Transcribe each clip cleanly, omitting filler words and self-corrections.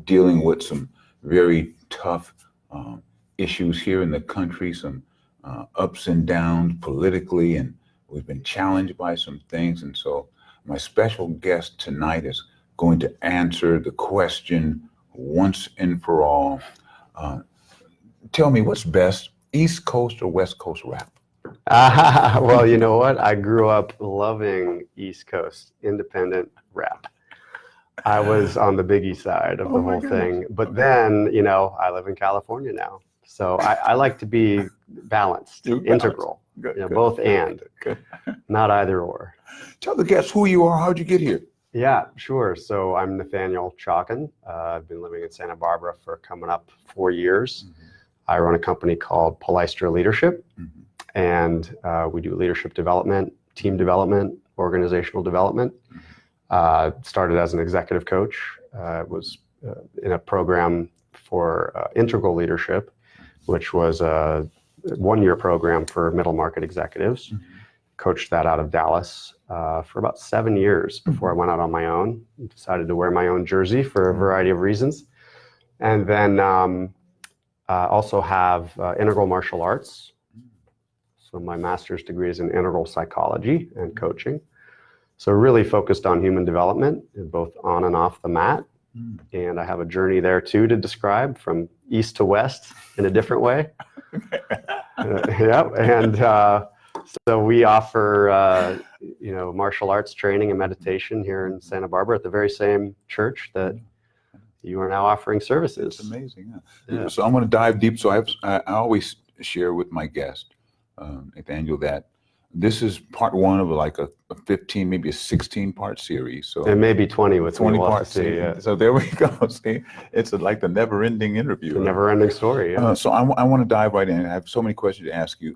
dealing with some very tough issues here in the country, some ups and downs politically, and we've been challenged by some things. And so my special guest tonight is going to answer the question once and for all. Tell me, what's best, East Coast or West Coast rap? Well, you know what? I grew up loving East Coast independent rap. I was on the Biggie side of the whole thing. But then, you know, I live in California now. So I like to be balanced, integral, Good, you know, good, both and, good. not either or. Tell the guests who you are, how'd you get here? Yeah, sure. So I'm Nathanael Chawkin. I've been living in Santa Barbara for coming up 4 years. Mm-hmm. I run a company called Pastoral Leadership, Mm-hmm. and we do leadership development, team development, organizational development. Started as an executive coach, was in a program for integral leadership, which was a 1-year program for middle market executives. Mm-hmm. Coached that out of Dallas for about 7 years before I went out on my own. Decided to wear my own jersey for a variety of reasons. And then also have integral martial arts. So my master's degree is in integral psychology and coaching. So really focused on human development, both on and off the mat. And I have a journey there too to describe, from east to west in a different way. And so we offer you know, martial arts training and meditation here in Santa Barbara at the very same church that you are now offering services. It's amazing. Yeah. So I'm going to dive deep. So I always share with my guest, Nathanael, that this is part one of like a 15, maybe a 16-part series. So it may be 20 with 20 parts. Yeah. So there we go. See, it's like the never-ending interview. The never-ending story. Yeah. So I want to dive right in. I have so many questions to ask you.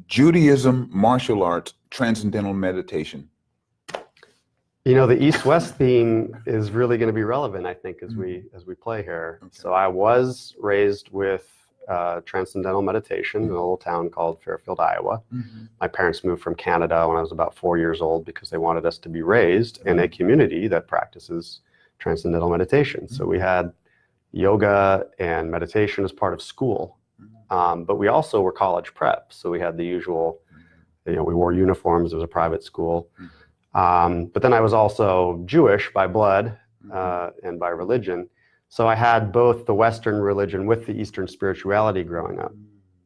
Judaism, martial arts, transcendental meditation. You know, the East-West theme is really going to be relevant, I think, as we play here. Okay. So I was raised with transcendental meditation in a little town called Fairfield, Iowa. Mm-hmm. My parents moved from Canada when I was about 4 years old because they wanted us to be raised in a community that practices transcendental meditation. Mm-hmm. So we had yoga and meditation as part of school. But we also were college prep. So we had the usual, you know, we wore uniforms. It was a private school. But then I was also Jewish by blood and by religion. So I had both the Western religion with the Eastern spirituality growing up.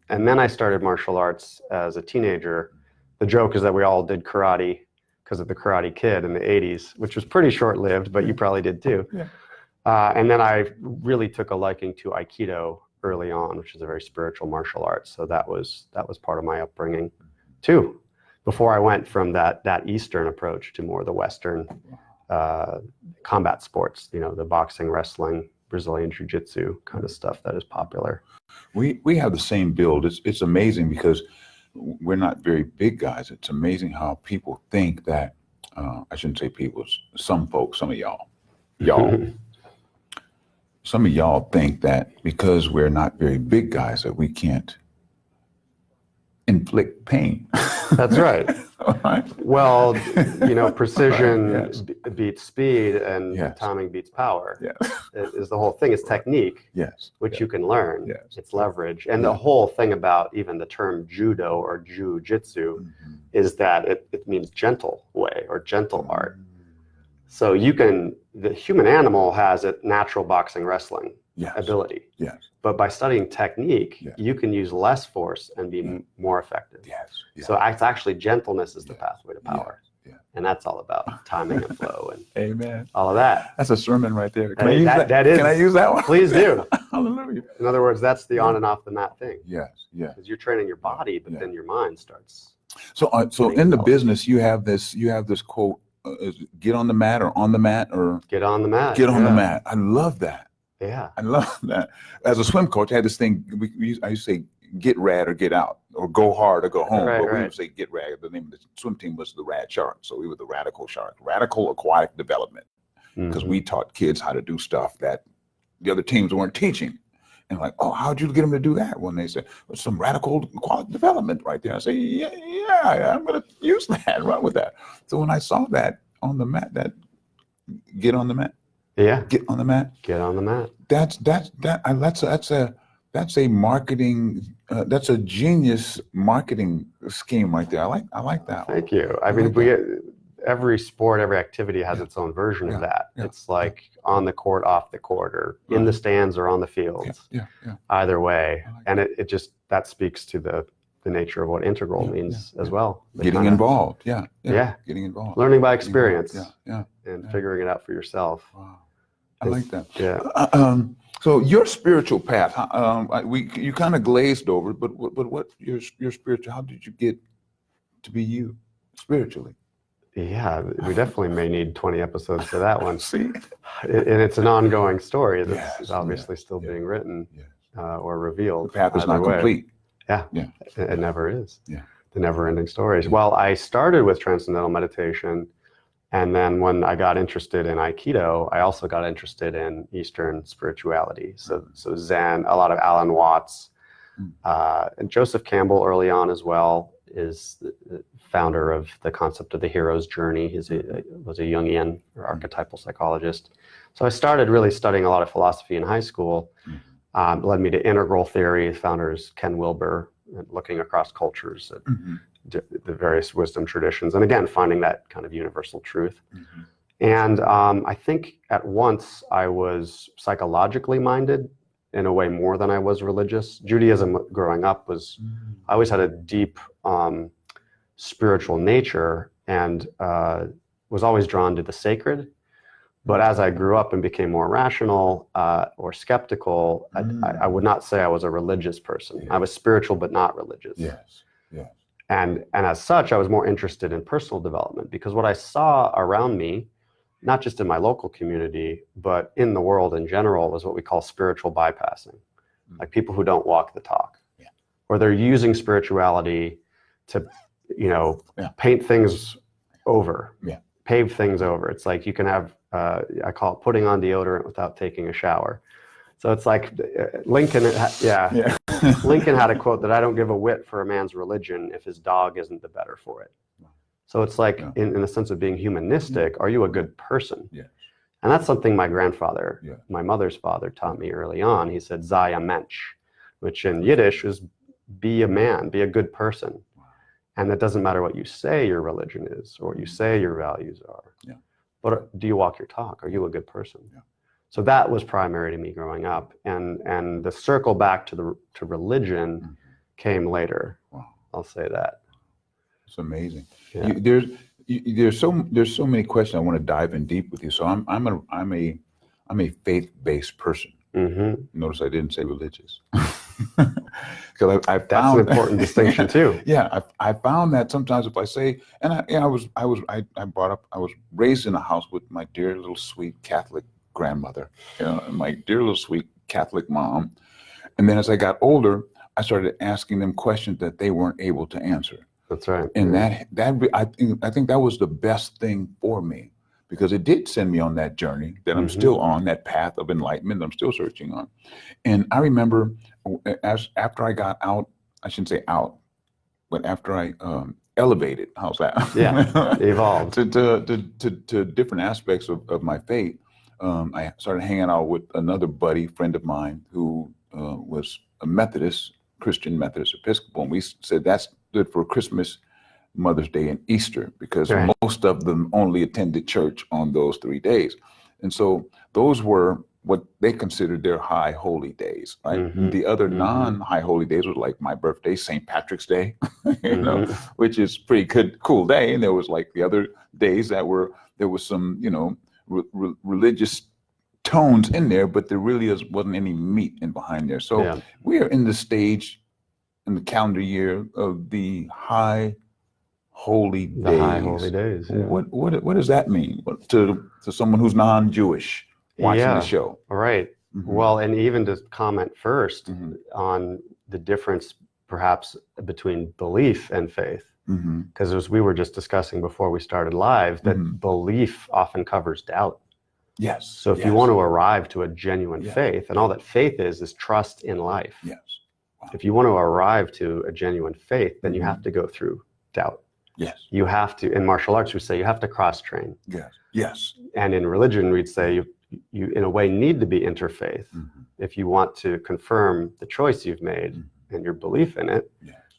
And then I started martial arts as a teenager. The joke is that we all did karate because of the Karate Kid in the 80s, which was pretty short-lived, but you probably did too. Yeah. And then I really took a liking to Aikido early on, which is a very spiritual martial art. So that was part of my upbringing too, before I went from that Eastern approach to more the Western combat sports, you know, the boxing, wrestling, Brazilian jiu-jitsu kind of stuff that is popular. We have the same build. It's amazing because we're not very big guys. It's amazing how people think that, I shouldn't say people, some folks, some of y'all, some of y'all think that because we're not very big guys that we can't inflict pain. That's right. Right. Well, you know, precision Yes. beats speed, and Yes. timing beats power. Yes. Is the whole thing. It's technique, Yes. which you can learn. Yes. It's leverage. And the whole thing about even the term judo or jiu-jitsu is that it means gentle way or gentle art. So the human animal has a natural boxing wrestling ability. Yes. But by studying technique, you can use less force and be more effective. Yes. So it's actually gentleness is the pathway to power. Yeah. And that's all about timing and flow and Amen. all of that. That's a sermon right there. Can I use that? Can I use that one? Please do. Hallelujah. In other words, that's the on and off the mat thing. Yes. Yes. Because you're training your body, but then your mind starts. So in the business, you have this quote, get on the mat or on the mat or get on the mat. Get on the mat. I love that. Yeah. I love that. As a swim coach, I had this thing, I used to say, get rad or get out, or go hard or go home. But we would say get rad. The name of the swim team was the Rad Sharks. So we were the Radical Sharks, Radical Aquatic Development. Because we taught kids how to do stuff that the other teams weren't teaching. And like, oh, how'd you get them to do that? When they said, well, some radical aquatic development right there. I say, yeah, I'm going to use that, run with that. So when I saw that on the mat, that get on the mat, Yeah. Get on the mat. Get on the mat. That's a marketing. That's a genius marketing scheme right there. I like that. Thank you. I mean, every sport, every activity has its own version of that. It's like on the court, off the court, or in the stands or on the fields. Either way, and it just, that speaks to the nature of what integral means as well. Getting involved. Getting involved. Learning by experience. And figuring it out for yourself. Wow. I like that. Yeah. So your spiritual path, you kind of glazed over, but what your spiritual? How did you get to be you spiritually? Yeah, we definitely may need 20 episodes for that one. See, and it's an ongoing story that's obviously still being written or revealed. The path is not complete. Yeah, it never is. Yeah, the Neverending Stories. Well, I started with transcendental meditation. And then when I got interested in Aikido, I also got interested in Eastern spirituality. So Zen, a lot of Alan Watts, and Joseph Campbell early on as well is the founder of the concept of the hero's journey. He was a Jungian or archetypal psychologist. So I started really studying a lot of philosophy in high school. Led me to integral theory. Founders Ken Wilber, looking across cultures at the various wisdom traditions, and again finding that kind of universal truth. And I think at once I was psychologically minded in a way more than I was religious. Judaism growing up was, I always had a deep spiritual nature and was always drawn to the sacred. But as I grew up and became more rational or skeptical, I would not say I was a religious person. I was spiritual but not religious. And as such, I was more interested in personal development, because what I saw around me, not just in my local community, but in the world in general, was what we call spiritual bypassing. Like people who don't walk the talk, or they're using spirituality to, paint things over, pave things over. It's like you can have, I call it putting on deodorant without taking a shower. So it's like Lincoln, Lincoln had a quote that I don't give a whit for a man's religion if his dog isn't the better for it. So it's like, in the sense of being humanistic, are you a good person? And that's something my grandfather, my mother's father, taught me early on. He said, sei ein Mensch, which in Yiddish is be a man, be a good person. And it doesn't matter what you say your religion is or what you say your values are. But do you walk your talk? Are you a good person? So that was primary to me growing up, and the circle back to religion came later. I'll say that. It's amazing. There's so many questions I want to dive in deep with you. So I'm a faith-based person. Notice I didn't say religious. Because that's an important distinction too. I found that sometimes if I say, and I was raised in a house with my dear little sweet Catholic grandmother, and my dear little sweet Catholic mom. And then as I got older, I started asking them questions that they weren't able to answer. That's right. And I think that was the best thing for me, because it did send me on that journey that I'm still on, that path of enlightenment that I'm still searching on. And I remember after I got out, I shouldn't say out, but after I elevated, how's that? Evolved to different aspects of my faith. I started hanging out with another friend of mine who was a Christian Methodist Episcopal. And we said that stood for Christmas, Mother's Day, and Easter, because most of them only attended church on those 3 days. And so those were what they considered their high holy days, right? The other non-high holy days was like my birthday, St. Patrick's Day, which is pretty good, cool day. And there was like the other days there was some, religious tones in there, but there really wasn't any meat in behind there. So we are in the stage in the calendar year of the high holy days. The high holy days. What does that mean to someone who's non-Jewish watching the show? Right. Well, and even to comment first on the difference perhaps between belief and faith. Because as we were just discussing before we started live, that belief often covers doubt. So if you want to arrive to a genuine faith, and all that faith is trust in life. If you want to arrive to a genuine faith, then you have to go through doubt. You have to, in martial arts, we say you have to cross train. And in religion, we'd say you in a way need to be interfaith if you want to confirm the choice you've made and your belief in it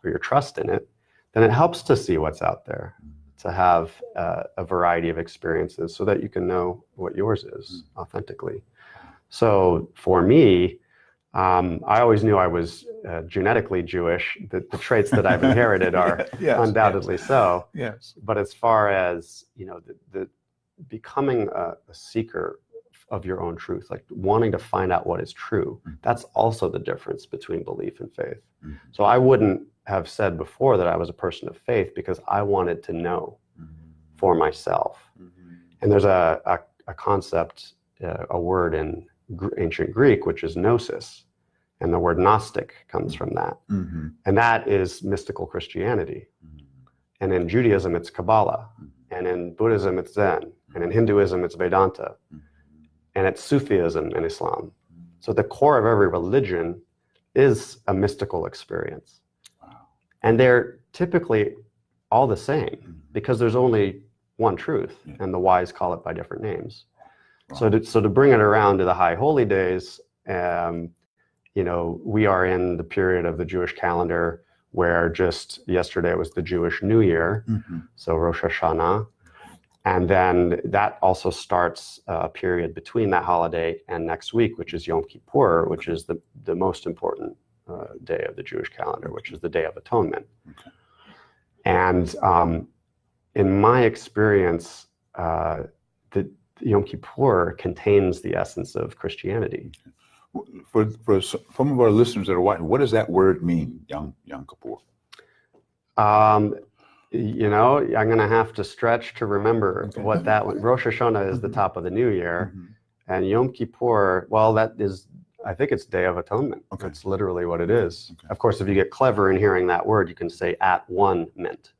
or your trust in it, then it helps to see what's out there, to have a variety of experiences so that you can know what yours is authentically. So for me, I always knew I was genetically Jewish. The traits that I've inherited are undoubtedly so. Yes. But as far as, the becoming a seeker of your own truth, like wanting to find out what is true, that's also the difference between belief and faith. So I wouldn't have said before that I was a person of faith because I wanted to know for myself. And there's a concept, a word in ancient Greek, which is Gnosis. And the word Gnostic comes from that. And that is mystical Christianity. And in Judaism, it's Kabbalah. And in Buddhism, it's Zen. And in Hinduism, it's Vedanta. And it's Sufism in Islam. So the core of every religion is a mystical experience. And they're typically all the same because there's only one truth, and the wise call it by different names. So to bring it around to the High Holy Days, we are in the period of the Jewish calendar where just yesterday was the Jewish New Year, so Rosh Hashanah. And then that also starts a period between that holiday and next week, which is Yom Kippur, which is the most important day of the Jewish calendar, which is the Day of Atonement. And in my experience, the Yom Kippur contains the essence of Christianity. For some of our listeners that are watching, what does that word mean, Yom Kippur? I'm going to have to stretch to remember what that one. Rosh Hashanah is the top of the new year, and Yom Kippur, well, I think it's Day of Atonement. That's literally what it is. Of course, if you get clever in hearing that word, you can say At-one-ment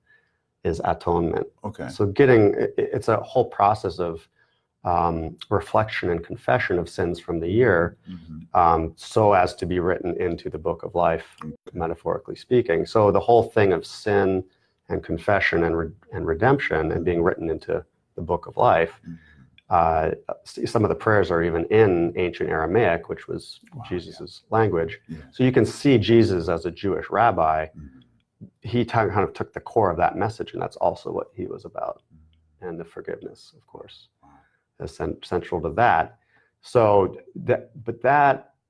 is atonement. So it's a whole process of reflection and confession of sins from the year, so as to be written into the book of life, metaphorically speaking. So the whole thing of sin and confession and redemption and being written into the book of life. Some of the prayers are even in ancient Aramaic, which was Jesus's language. So you can see Jesus as a Jewish rabbi. He kind of took the core of that message, and that's also what he was about. And the forgiveness, of course, is central to that. So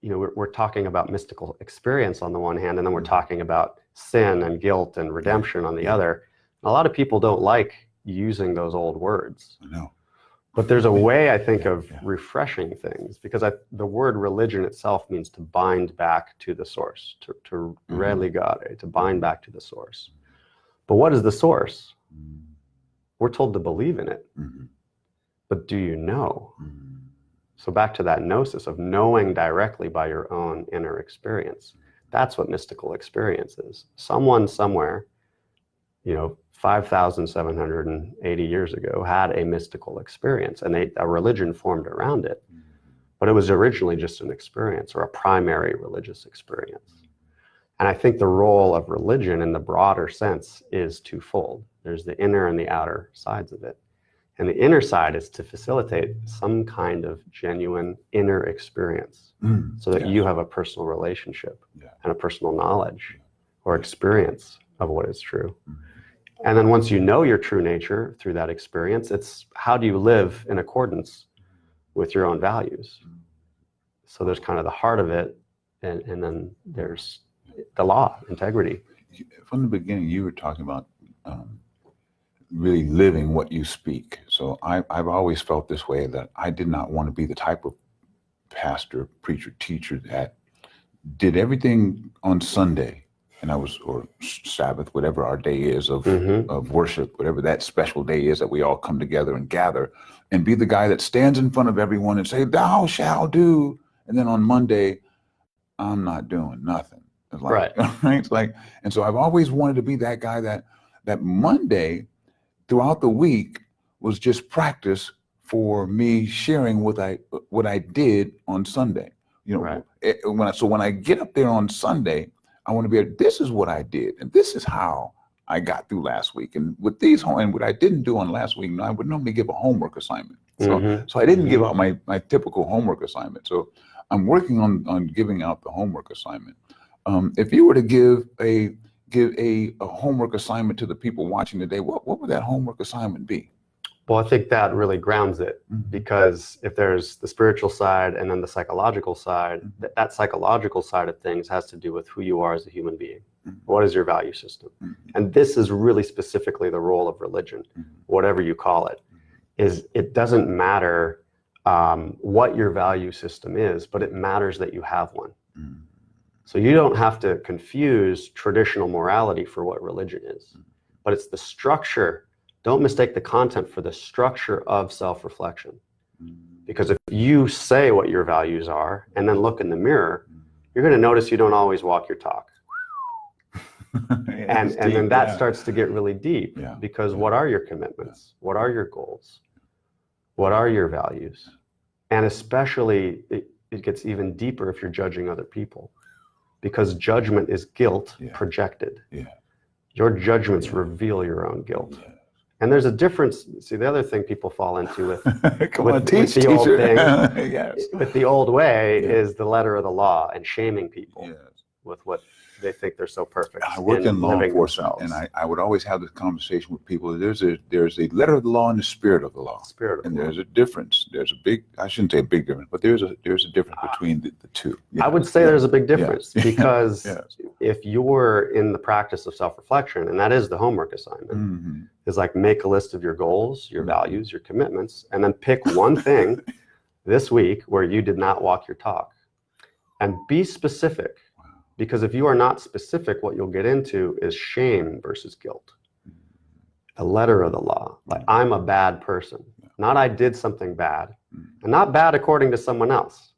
we're talking about mystical experience on the one hand, and then we're talking about sin and guilt and redemption on the other. A lot of people don't like using those old words. I know. But there's a way, I think, of refreshing things, because the word religion itself means to bind back to the source, to religare, to bind back to the source. But what is the source? We're told to believe in it. But do you know? So back to that gnosis of knowing directly by your own inner experience. That's what mystical experience is. Someone somewhere, 5,780 years ago had a mystical experience, and a religion formed around it. But it was originally just an experience, or a primary religious experience. And I think the role of religion in the broader sense is twofold. There's the inner and the outer sides of it. And the inner side is to facilitate some kind of genuine inner experience, so that you have a personal relationship and a personal knowledge or experience of what is true. And then once you know your true nature through that experience, it's how do you live in accordance with your own values? So there's kind of the heart of it, and then there's the law, integrity. From the beginning, you were talking about really living what you speak. So I've always felt this way, that I did not want to be the type of pastor, preacher, teacher that did everything on Sunday, or Sabbath, whatever our day is of worship, whatever that special day is that we all come together and gather, and be the guy that stands in front of everyone and say, "Thou shalt do," and then on Monday, I'm not doing nothing. It's like, right? It's like, and so I've always wanted to be that guy that Monday throughout the week was just practice for me sharing what I did on Sunday. When I get up there on Sunday, I want to be this is what I did, and this is how I got through last week. And with these and what I didn't do on last week, I would normally give a homework assignment. So I didn't give out my typical homework assignment. So I'm working on giving out the homework assignment. If you were to give a homework assignment to the people watching today, what would that homework assignment be? Well, I think that really grounds it, because if there's the spiritual side and then the psychological side, that psychological side of things has to do with who you are as a human being. What is your value system? And this is really specifically the role of religion, whatever you call it, is it doesn't matter what your value system is, but it matters that you have one. So you don't have to confuse traditional morality for what religion is, but it's the structure. Don't mistake the content for the structure of self-reflection. Because if you say what your values are and then look in the mirror, you're going to notice you don't always walk your talk. and then that starts to get really deep, because what are your commitments? What are your goals? What are your values? And especially, it gets even deeper if you're judging other people, because judgment is guilt projected. Your judgments reveal your own guilt. And there's a difference. See, the other thing people fall into with the old thing, with the old way, is the letter of the law and shaming people with what they think they're so perfect. I work in law enforcement, and I would always have this conversation with people. There's a letter of the law and the spirit of the law. There's a difference. There's a big, I shouldn't say a big difference, but there's a difference between the two. I would say there's a big difference, because if you're in the practice of self-reflection, and that is the homework assignment, is like make a list of your goals, your values, your commitments, and then pick one thing this week where you did not walk your talk, and be specific. Because if you are not specific, what you'll get into is shame versus guilt. A letter of the law, like I'm a bad person, not I did something bad, and not bad according to someone else.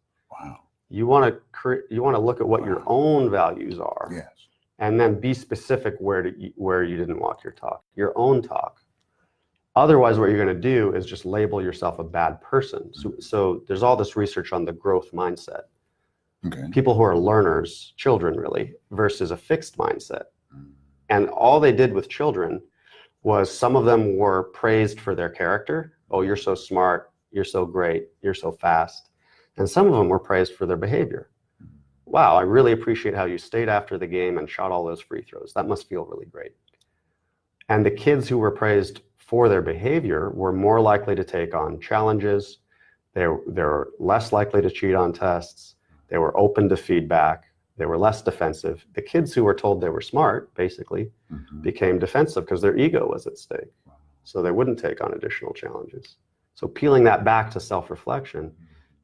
You want to look at what your own values are, and then be specific where you didn't walk your talk, your own talk. Otherwise, what you're going to do is just label yourself a bad person. So there's all this research on the growth mindset. People who are learners, children really, versus a fixed mindset. And all they did with children was, some of them were praised for their character. Oh, you're so smart, you're so great, you're so fast. And some of them were praised for their behavior. Wow, I really appreciate how you stayed after the game and shot all those free throws. That must feel really great. And the kids who were praised for their behavior were more likely to take on challenges. They're less likely to cheat on tests. They were open to feedback. They were less defensive. The kids who were told they were smart, basically, became defensive because their ego was at stake. So they wouldn't take on additional challenges. So peeling that back to self-reflection,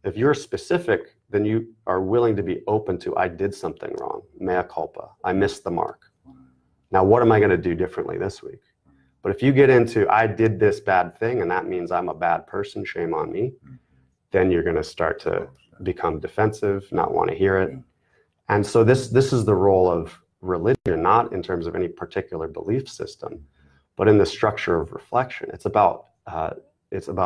if you're specific, then you are willing to be open to, I did something wrong, mea culpa, I missed the mark. Now, what am I going to do differently this week? But if you get into, I did this bad thing, and that means I'm a bad person, shame on me, then you're going to start to become defensive, not want to hear it. And so this is the role of religion, not in terms of any particular belief system, but in the structure of reflection. It's about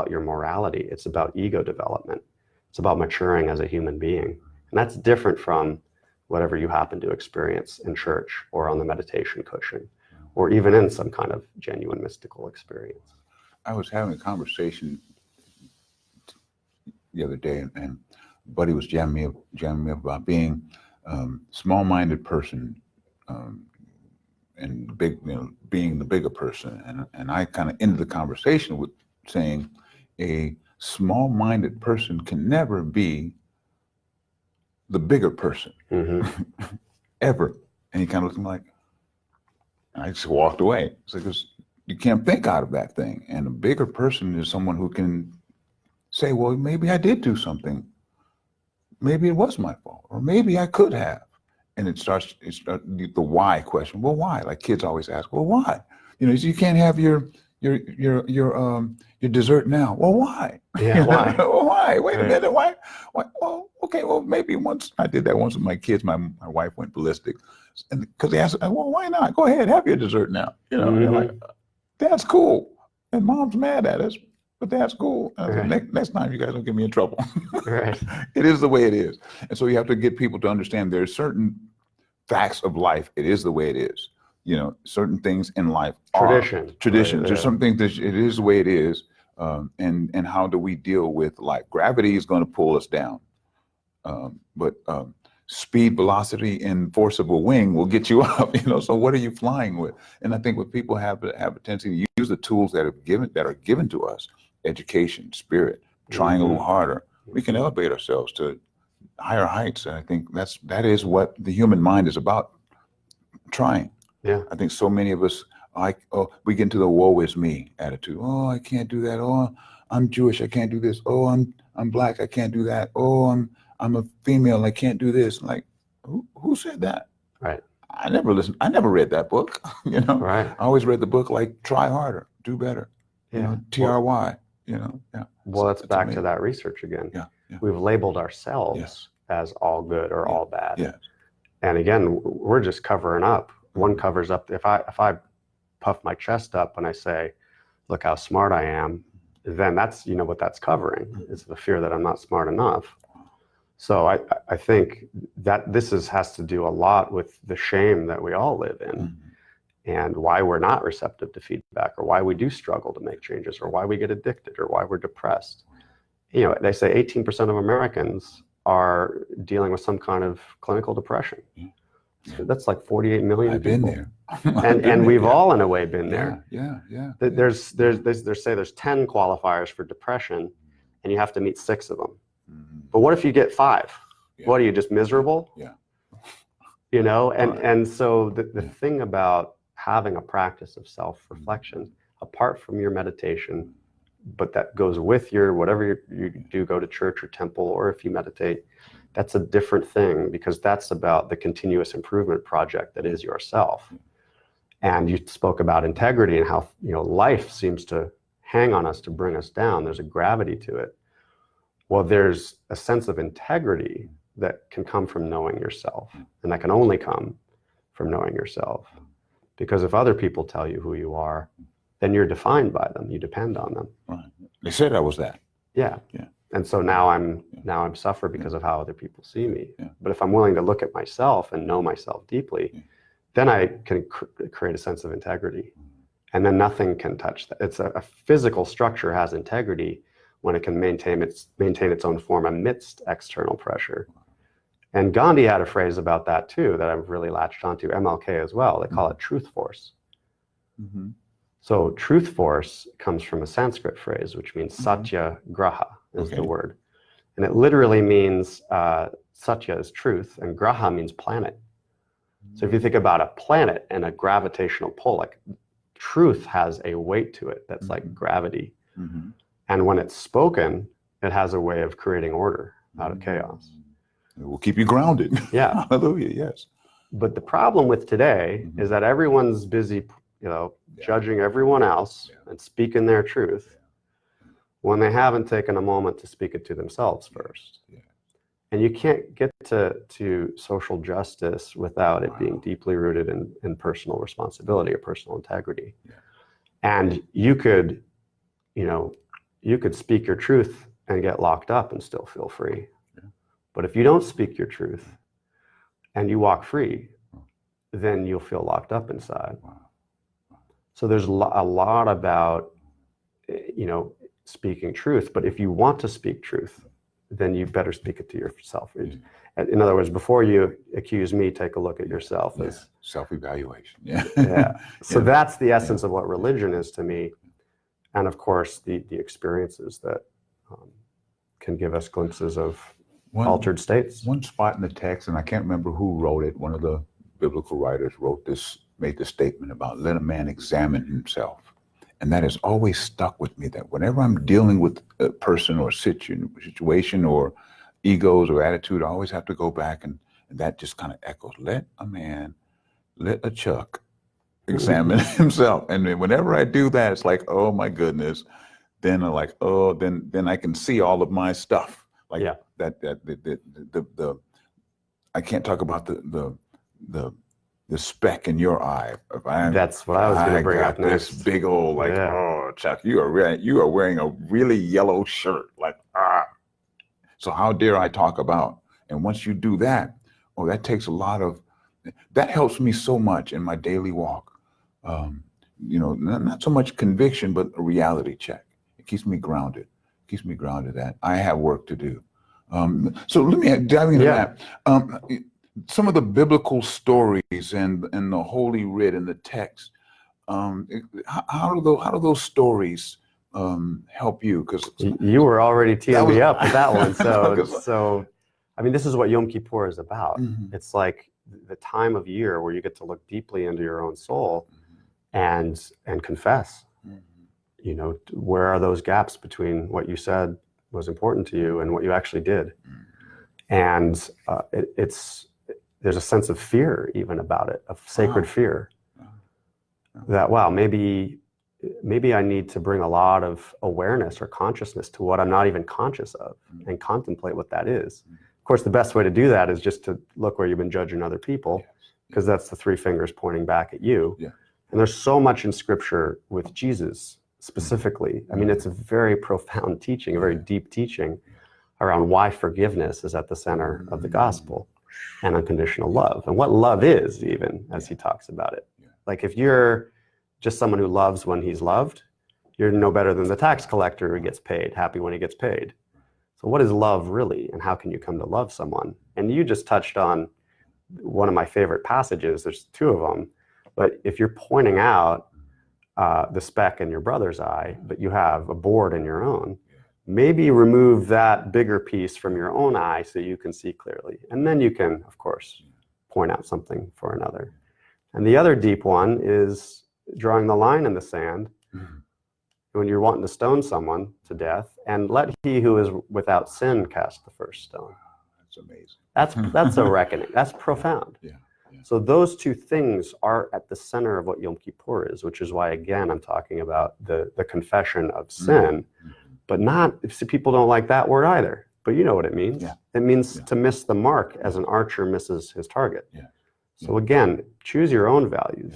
your morality. It's about ego development. It's about maturing as a human being. And that's different from whatever you happen to experience in church or on the meditation cushion, or even in some kind of genuine mystical experience. I was having a conversation the other day, and Buddy was jamming me up about being small-minded person and being the bigger person. And I kind of ended the conversation with saying a small-minded person can never be the bigger person, ever. And he kind of looked like, and I just walked away. It's like, you can't think out of that thing. And a bigger person is someone who can say, well, maybe I did do something. Maybe it was my fault, or maybe I could have. And it starts the why question. Well, why? Like kids always ask, well, why? You can't have your dessert now. Well, why? Yeah, why? Well, why? Wait a minute. Why? Well, okay. Well, maybe once I did that once with my kids. My wife went ballistic, and because they asked, well, why not? Go ahead, have your dessert now. They're like, that's cool, and Mom's mad at us. But that's cool. Next time you guys don't get me in trouble. It is the way it is. And so you have to get people to understand there's certain facts of life. It is the way it is. certain things in life traditions. Right, there's some things that it is the way it is. And how do we deal with life? Gravity is going to pull us down. But speed, velocity, and force of a wing will get you up, so what are you flying with? And I think what people have a tendency to use the tools that are given to us, education, spirit, trying a little harder, we can elevate ourselves to higher heights. And I think that is what the human mind is about, trying. Yeah. I think so many of us, we get into the woe is me attitude. Oh, I can't do that. Oh, I'm Jewish, I can't do this. Oh, I'm black, I can't do that. Oh, I'm a female, I can't do this. Like, who said that? Right. I never read that book. Right. I always read the book like try harder, do better. Yeah. TRY. Yeah. So Well, that's back amazing. to that research again. Yeah. We've labeled ourselves as all good or all bad. Yeah. And again, we're just covering up. One covers up. If I puff my chest up and I say, look how smart I am, then that's, what that's covering. It's the fear that I'm not smart enough. So I think that has to do a lot with the shame that we all live in, and why we're not receptive to feedback, or why we do struggle to make changes, or why we get addicted, or why we're depressed. They say 18% of Americans are dealing with some kind of clinical depression. So that's like 48 million I've people. been there. And we've all in a way been there. Yeah. They say there's 10 qualifiers for depression, and you have to meet 6 of them. But what if you get 5? Yeah. What are you, just miserable? Yeah. And so the thing about having a practice of self-reflection, apart from your meditation, but that goes with your, whatever you do, go to church or temple, or if you meditate, that's a different thing, because that's about the continuous improvement project that is yourself. And you spoke about integrity and how, life seems to hang on us to bring us down. There's a gravity to it. Well, there's a sense of integrity that can come from knowing yourself, and that can only come from knowing yourself. Because if other people tell you who you are, then you're defined by them. You depend on them. Right. They said I was that. Yeah. And so now I'm suffer because of how other people see me. Yeah. But if I'm willing to look at myself and know myself deeply, then I can create a sense of integrity, and then nothing can touch that. It's a physical structure has integrity when it can maintain its own form amidst external pressure. And Gandhi had a phrase about that too that I've really latched onto, MLK as well. They call it truth force. So truth force comes from a Sanskrit phrase, which means satyagraha is the word. And it literally means, satya is truth, and graha means planet. So if you think about a planet and a gravitational pull, like truth has a weight to it that's like gravity. And when it's spoken, it has a way of creating order out of chaos. It will keep you grounded. Yeah. Hallelujah, yes. But the problem with today is that everyone's busy, judging everyone else and speaking their truth when they haven't taken a moment to speak it to themselves first. And you can't get to social justice without it being deeply rooted in personal responsibility or personal integrity. And you could speak your truth and get locked up and still feel free. But if you don't speak your truth and you walk free, then you'll feel locked up inside. So there's a lot about, speaking truth. But if you want to speak truth, then you better speak it to yourself. In other words, before you accuse me, take a look at yourself. As self-evaluation. So that's the essence of what religion is to me. And of course, the experiences that can give us glimpses of altered states. One spot in the text, and I can't remember who wrote it, one of the biblical writers made this statement about let a man examine himself. And that has always stuck with me, that whenever I'm dealing with a person or situation or egos or attitude, I always have to go back and that just kind of echoes, let a Chuk examine himself. And then whenever I do that, it's like, oh my goodness. Then I'm like, oh, then I can see all of my stuff. Like the I can't talk about the speck in your eye. That's what I was going to bring up next. This big old oh, Chuck, you are wearing a really yellow shirt. So how dare I talk about? And once you do that, that takes a lot of that helps me so much in my daily walk. Not so much conviction, but a reality check. It keeps me grounded. That I have work to do. So let me dive into that. Some of the biblical stories and the Holy Writ and the text. How do those stories help you? Because you were already teeing me up with that one. So I mean, this is what Yom Kippur is about. It's like the time of year where you get to look deeply into your own soul and confess. Where are those gaps between what you said was important to you and what you actually did? And there's a sense of fear even about it, of sacred fear. That, wow, maybe I need to bring a lot of awareness or consciousness to what I'm not even conscious of and contemplate what that is. Of course, the best way to do that is just to look where you've been judging other people, because that's the three fingers pointing back at you. And there's so much in Scripture with Jesus specifically. I mean, it's a very profound teaching, a very deep teaching around why forgiveness is at the center of the gospel and unconditional love, and what love is, even as he talks about it. Like, if you're just someone who loves when he's loved, you're no better than the tax collector who gets paid, happy when he gets paid. So what is love really, and how can you come to love someone? And you just touched on one of my favorite passages. There's two of them, but if you're pointing out the speck in your brother's eye, but you have a board in your own, maybe remove that bigger piece from your own eye so you can see clearly. And then you can, of course, point out something for another. And the other deep one is drawing the line in the sand when you're wanting to stone someone to death, and let he who is without sin cast the first stone. That's amazing. That's a reckoning. That's profound. So those two things are at the center of what Yom Kippur is, which is why, again, I'm talking about the confession of sin, but not, see, people don't like that word either, but you know what it means. It means to miss the mark as an archer misses his target. So again, choose your own values,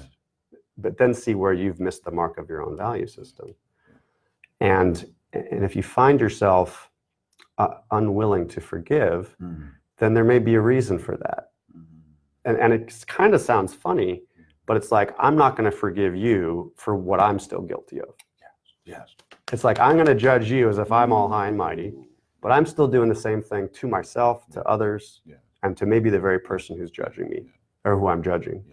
but then see where you've missed the mark of your own value system. And if you find yourself unwilling to forgive, then there may be a reason for that. And it kind of sounds funny, but it's like, I'm not going to forgive you for what I'm still guilty of. It's like, I'm going to judge you as if I'm all high and mighty, but I'm still doing the same thing to myself, to others, and to maybe the very person who's judging me or who I'm judging.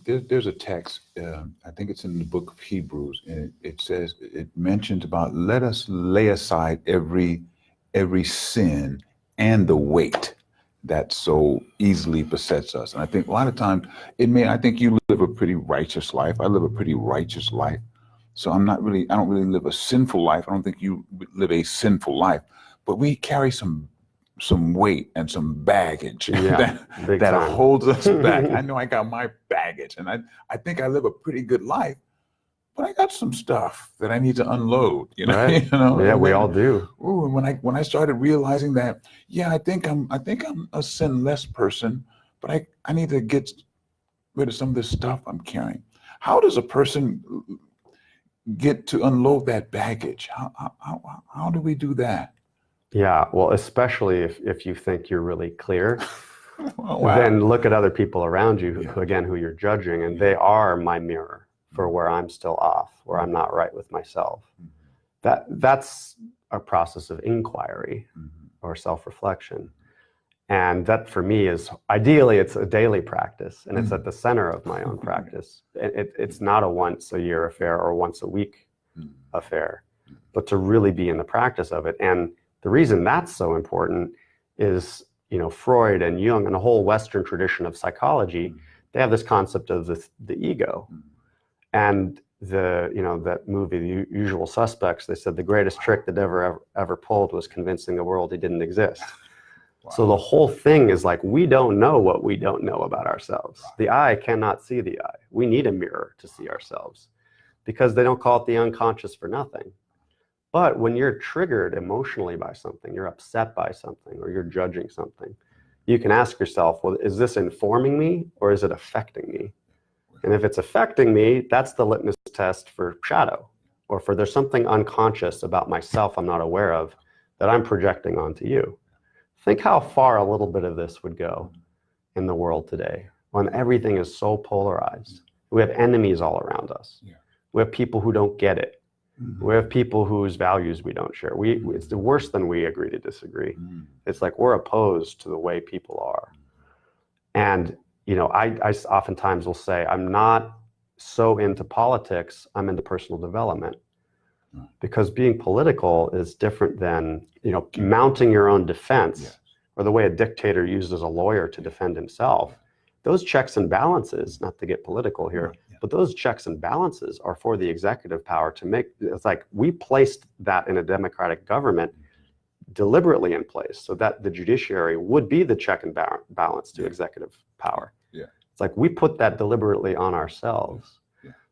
There's a text, I think it's in the book of Hebrews, and it mentions about, let us lay aside every sin and the weight that so easily besets us. And I think a lot of times I think you live a pretty righteous life. I live a pretty righteous life. So I don't really live a sinful life. I don't think you live a sinful life, but we carry some weight and some baggage that holds us back. I know I got my baggage, and I think I live a pretty good life, but I got some stuff that I need to unload, Right. Yeah, we all do. Ooh, when I started realizing that, I think I'm a sinless person, but I need to get rid of some of this stuff I'm carrying. How does a person get to unload that baggage? How do we do that? Yeah, well, especially if you think you're really clear, then look at other people around you who you're judging, and they are my mirror for where I'm still off, where I'm not right with myself. That's a process of inquiry or self-reflection. And that for me is, ideally, it's a daily practice, and it's at the center of my own practice. It's not a once a year affair or once a week affair, but to really be in the practice of it. And the reason that's so important is, Freud and Jung and the whole Western tradition of psychology, they have this concept of the ego. And that movie, The Usual Suspects, they said the greatest trick that ever pulled was convincing the world he didn't exist. So the whole thing is like, we don't know what we don't know about ourselves. The eye cannot see the eye. We need a mirror to see ourselves, because they don't call it the unconscious for nothing. But when you're triggered emotionally by something, you're upset by something, or you're judging something, you can ask yourself, well, is this informing me or is it affecting me? And if it's affecting me, that's the litmus test for shadow, or for there's something unconscious about myself I'm not aware of that I'm projecting onto you. Think how far a little bit of this would go in the world today when everything is so polarized. We have enemies all around us. Yeah. We have people who don't get it. We have people whose values we don't share. It's worse than we agree to disagree. It's like we're opposed to the way people are. And, I oftentimes will say, I'm not so into politics, I'm into personal development. Because being political is different than, mounting your own defense, or the way a dictator uses a lawyer to defend himself. Those checks and balances, not to get political here, but those checks and balances are for the executive power to make. It's like we placed that in a democratic government deliberately in place so that the judiciary would be the check and balance to executive power. It's like we put that deliberately on ourselves.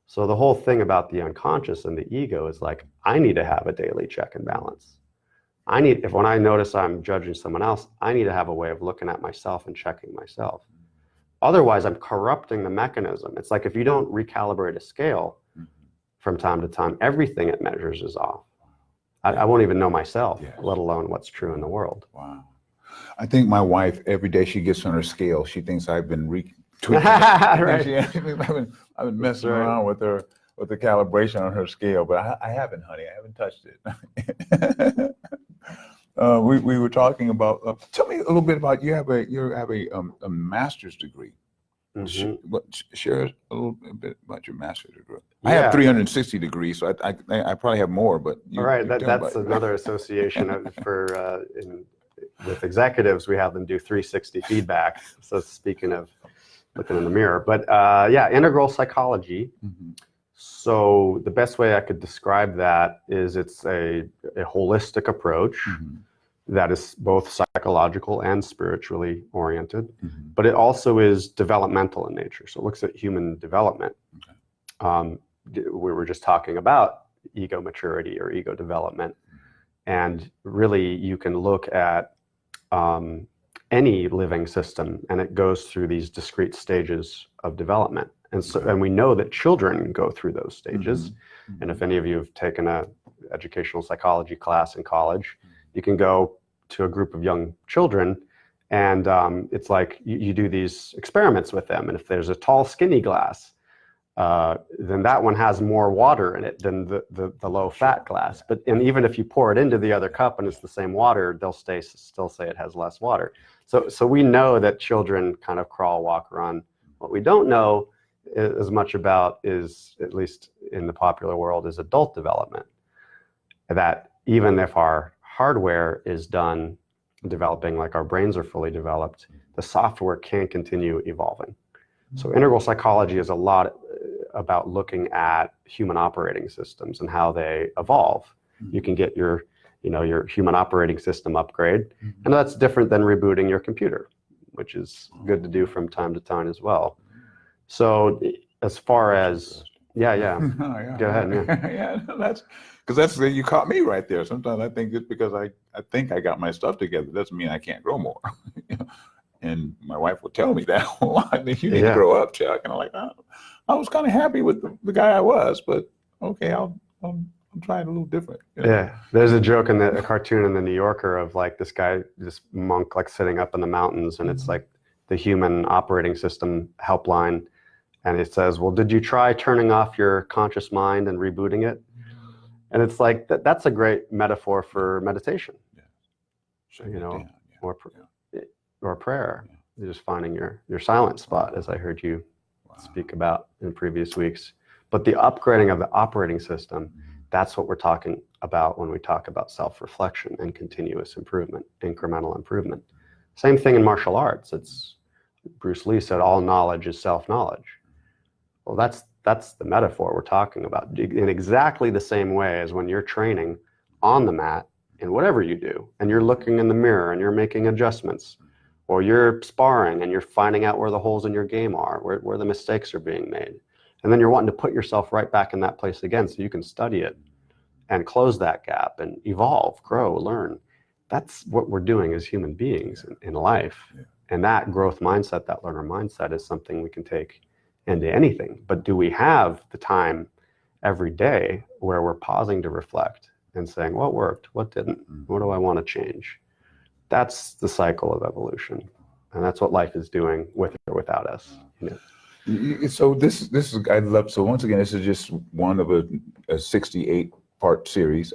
So the whole thing about the unconscious and the ego is like, I need to have a daily check and balance. When I notice I'm judging someone else, I need to have a way of looking at myself and checking myself. Otherwise, I'm corrupting the mechanism. It's like if you don't recalibrate a scale from time to time, everything it measures is off. I won't even know myself, let alone what's true in the world. Wow. I think my wife, every day she gets on her scale, she thinks I've been tweaking. Right. I've been messing around with her, with the calibration on her scale, but I haven't, honey. I haven't touched it. We were talking about. Tell me a little bit about you have a master's degree. Share a little bit about your master's degree. I have 360 degrees, so I probably have more. But all right, that's another association with executives. We have them do 360 feedback. So speaking of looking in the mirror, but integral psychology. So the best way I could describe that is it's a holistic approach that is both psychological and spiritually oriented, but it also is developmental in nature. So it looks at human development. We were just talking about ego maturity or ego development. And really you can look at any living system and it goes through these discrete stages of development. And we know that children go through those stages. And if any of you have taken a educational psychology class in college, you can go to a group of young children and it's like you do these experiments with them. And if there's a tall, skinny glass, then that one has more water in it than the low fat glass. And even if you pour it into the other cup and it's the same water, they'll still say it has less water. So we know that children kind of crawl, walk, run. What we don't know as much about is, at least in the popular world, is adult development. That even if our hardware is done developing, like our brains are fully developed, the software can continue evolving. So integral psychology is a lot about looking at human operating systems and how they evolve. You can get your human operating system upgrade, and that's different than rebooting your computer, which is good to do from time to time as well. So as far as go ahead. That's you caught me right there. Sometimes I think just because I think I got my stuff together doesn't mean I can't grow more. And my wife would tell me that a lot. You need to grow up, Chuck. And I'm like, I was kind of happy with the guy I was, but okay, I'll try it a little different. Yeah, there's a joke in a cartoon in the New Yorker of like this monk like sitting up in the mountains, and it's like the human operating system helpline, and it says, "Well, did you try turning off your conscious mind and rebooting it?" And it's like that's a great metaphor for meditation. Or prayer. You're just finding your silent spot, as I heard you speak about in previous weeks. But the upgrading of the operating system, that's what we're talking about when we talk about self-reflection and continuous improvement, incremental improvement. Same thing in martial arts. Bruce Lee said, all knowledge is self-knowledge. Well, that's the metaphor we're talking about. In exactly the same way as when you're training on the mat in whatever you do, and you're looking in the mirror and you're making adjustments, or you're sparring and you're finding out where the holes in your game are, where the mistakes are being made. And then you're wanting to put yourself right back in that place again so you can study it and close that gap and evolve, grow, learn. That's what we're doing as human beings in life. And that growth mindset, that learner mindset is something we can take into anything. But do we have the time every day where we're pausing to reflect and saying, what worked, what didn't, what do I want to change? That's the cycle of evolution. And that's what life is doing with or without us. You know? So this is I love. So once again, this is just one of a 68-part series.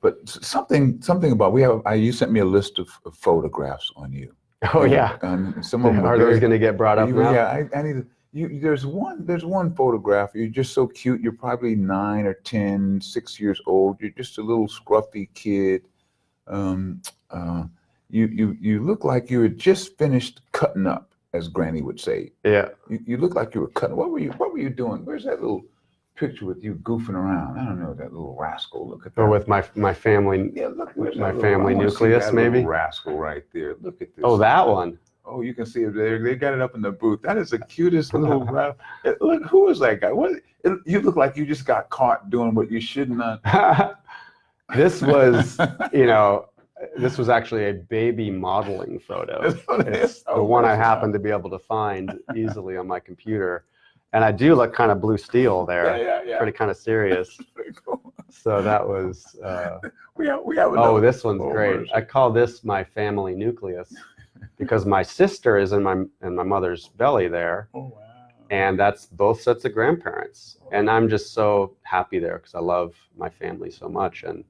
But something about you sent me a list of photographs on you. Oh yeah. And some of them are those going to get brought up now? Yeah, I need. There's one photograph. You're just so cute. You're probably 9 or 10, 6 years old. You're just a little scruffy kid. You look like you had just finished cutting up, as Granny would say. Yeah. You look like you were cutting. What were you doing? Where's that little picture with you goofing around? I don't know, that little rascal. Look at that. Or with my family. Yeah, look. My family nucleus, maybe. Rascal right there. Look at this. Oh, that one. Oh, you can see it there. They got it up in the booth. That is the cutest little rascal. Look, who is that guy? You look like you just got caught doing what you should not. This was, this was actually a baby modeling photo. It's the one I happen to be able to find easily on my computer. And I do look kind of blue steel there. Yeah. Pretty kind of serious. Cool. So that was, we have this one's great. Version. I call this my family nucleus because my sister is in my mother's belly there. Oh, wow. And that's both sets of grandparents. And I'm just so happy there because I love my family so much. And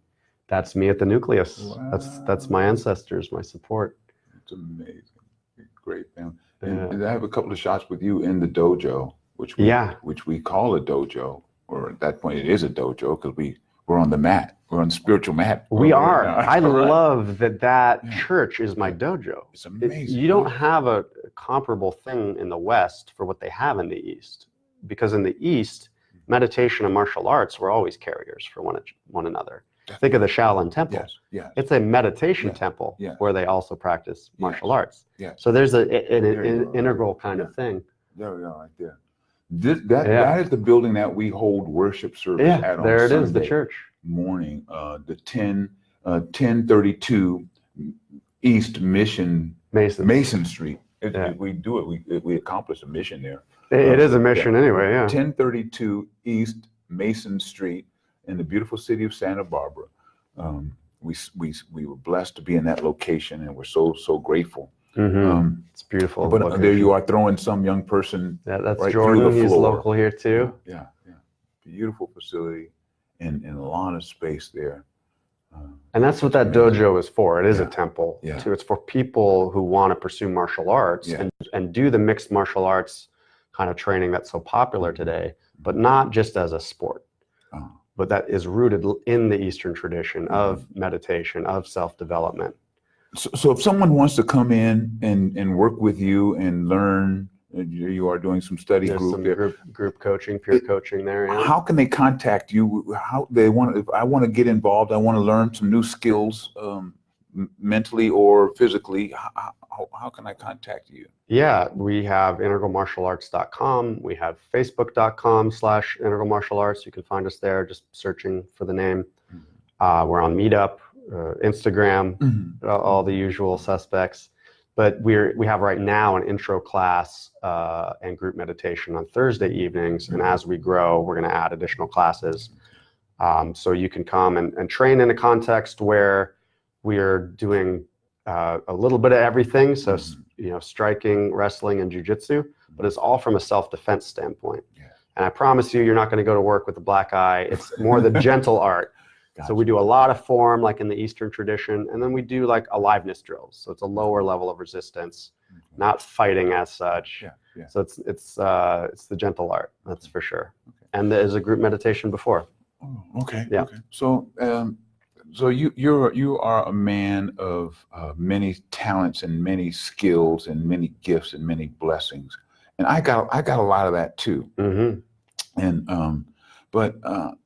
that's me at the nucleus. Wow. That's my ancestors, my support. It's amazing. Great family. And I have a couple of shots with you in the dojo, which we call a dojo, or at that point it is a dojo because we're on the mat. We're on the spiritual mat. We are. I love that church is my dojo. It's amazing. You don't have a comparable thing in the West for what they have in the East, because in the East, meditation and martial arts were always carriers for one another. Think of the Shaolin Temple. Yes. It's a meditation temple where they also practice martial arts. Yes. So there's an integral kind of thing. There we are, right there. That is the building that we hold worship service at on there it Sunday is, the church. Morning, the 1032 East Mason Street. We do it. We accomplish a mission there. It is a mission anyway. Yeah. 1032 East Mason Street in the beautiful city of Santa Barbara. We were blessed to be in that location, and we're so grateful. Mm-hmm. It's beautiful. But location. There you are throwing some young person. That's right Jordan. He's local here too. Yeah. Beautiful facility and a lot of space there. And that's what that dojo is for. It is a temple too. It's for people who want to pursue martial arts and do the mixed martial arts kind of training that's so popular today, but not just as a sport. But that is rooted in the Eastern tradition of meditation, of self-development. So if someone wants to come in and work with you and learn, you are doing some study group coaching, peer coaching there. Yeah. How can they contact you? If I want to get involved, I want to learn some new skills, mentally or physically. How can I contact you? Yeah, we have integralmartialarts.com. We have facebook.com/integralmartialarts. You can find us there, just searching for the name. We're on Meetup, Instagram, all the usual suspects. But we have right now an intro class and group meditation on Thursday evenings. And as we grow, we're going to add additional classes. So you can come and train in a context where we're doing a little bit of everything. So, striking, wrestling, and jujitsu, but it's all from a self-defense standpoint. Yeah. And I promise you're not going to go to work with a black eye. It's more the gentle art. Gotcha. So we do a lot of form, like in the Eastern tradition, and then we do like aliveness drills. So it's a lower level of resistance, not fighting as such. Yeah. So it's the gentle art, that's for sure. Okay. And there's a group meditation before. Oh, okay. Yeah. Okay. So you are a man of many talents and many skills and many gifts and many blessings, and I got a lot of that too. Mm-hmm. And but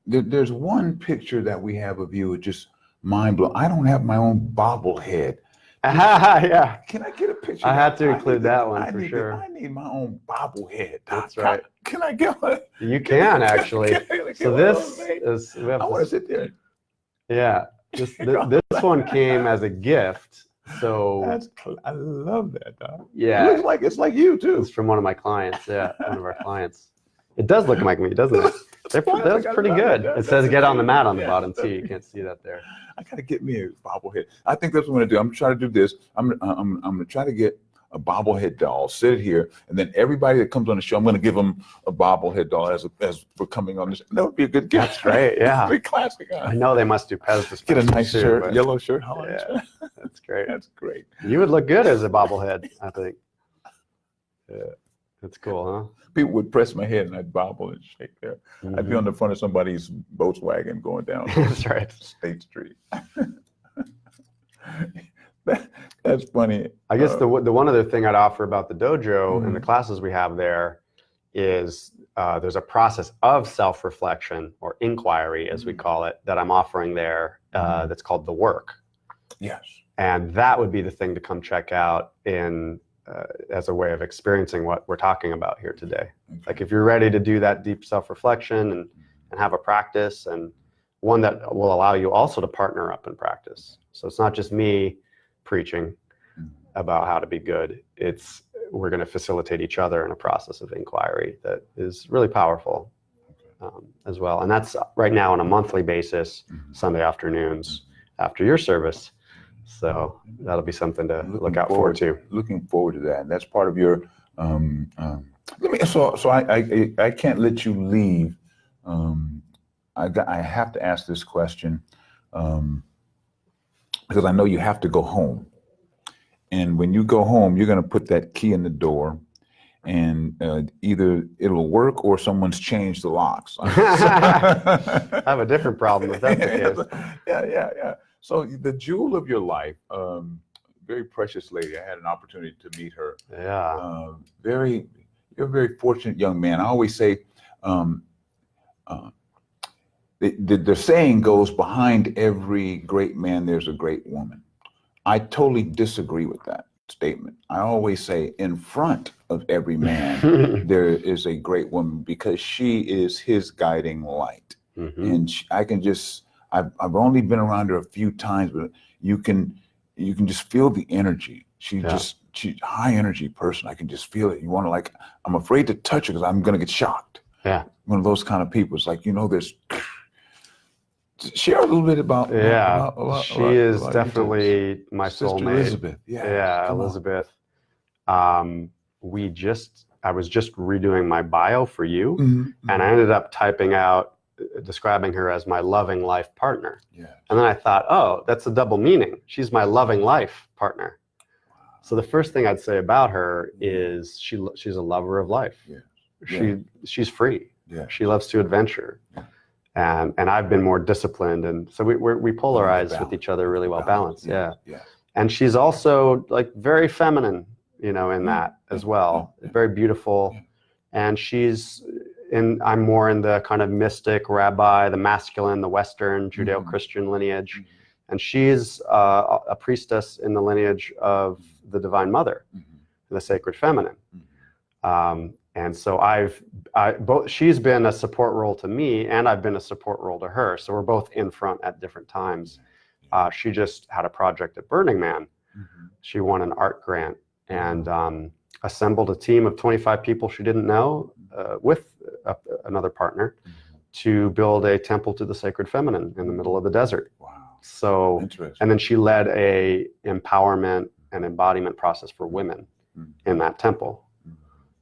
there's one picture that we have of you, just mind blowing. I don't have my own bobblehead. Yeah. Can I get a picture? I had to include that one for sure. I need my own bobblehead. That's right. Can I get one? You can actually. So this is. I want to sit there. Yeah. This one came as a gift. So I love that, dog. Yeah. It looks like it's like you too. It's from one of my clients. Yeah, one of our clients. It does look like me, doesn't it? That's pretty good. It says "get on the mat" on the bottom too. You can't see that there. I gotta get me a bobblehead. I think that's what I'm gonna do. I'm trying to do this. I'm gonna try to get a bobblehead doll, sit here, and then everybody that comes on the show, I'm going to give them a bobblehead doll as for coming on this. That would be a good gift. That's great. Yeah. Very classic. Huh? I know they must do Pez dispensers. Get a nice too, shirt, but yellow shirt. Holiday yeah, shirt. that's great. That's great. You would look good as a bobblehead, I think. Yeah, that's cool, huh? People would press my head and I'd bobble and shake there. I'd be on the front of somebody's Volkswagen going down That's right. State Street. That's funny. I guess the one other thing I'd offer about the dojo and the classes we have there is there's a process of self-reflection or inquiry, as we call it, that I'm offering there that's called the work. Yes. And that would be the thing to come check out in as a way of experiencing what we're talking about here today. Okay. Like if you're ready to do that deep self-reflection and have a practice, and one that will allow you also to partner up in practice. So it's not just me preaching about how to be good. We're going to facilitate each other in a process of inquiry that is really powerful as well. And that's right now on a monthly basis, Sunday afternoons after your service. So that'll be something to look out forward to. Looking forward to that. And that's part of your. So I can't let you leave. I have to ask this question because I know you have to go home. And when you go home, you're going to put that key in the door, and either it'll work or someone's changed the locks. I have a different problem if that's the case. Yeah. So the jewel of your life, very precious lady. I had an opportunity to meet her. Yeah. You're a very fortunate young man. I always say, the saying goes, behind every great man, there's a great woman. I totally disagree with that statement. I always say in front of every man, there is a great woman, because she is his guiding light. And I've only been around her a few times, but you can just feel the energy. She's high energy person. I can just feel it. You want to I'm afraid to touch her because I'm going to get shocked. Yeah. One of those kind of people. It's like, there's, share a little bit about. She is definitely my soulmate. Elizabeth. Yeah, Elizabeth. I was just redoing my bio for you, and I ended up describing her as my loving life partner. Yeah. And then I thought, oh, that's a double meaning. She's my loving life partner. Wow. So the first thing I'd say about her is she's a lover of life. Yeah. She's free. Yeah. She loves to adventure. Yeah. And I've been more disciplined, and so we polarize with each other really well balanced. Yeah. And she's also very feminine, in that as well. Very beautiful, and I'm more in the kind of mystic, rabbi, the masculine, the Western Judeo-Christian lineage, and she's a priestess in the lineage of the Divine Mother, the sacred feminine. And so she's been a support role to me, and I've been a support role to her. So we're both in front at different times. She just had a project at Burning Man. She won an art grant and assembled a team of 25 people she didn't know with another partner to build a temple to the sacred feminine in the middle of the desert. Wow. So, and then she led a empowerment and embodiment process for women in that temple.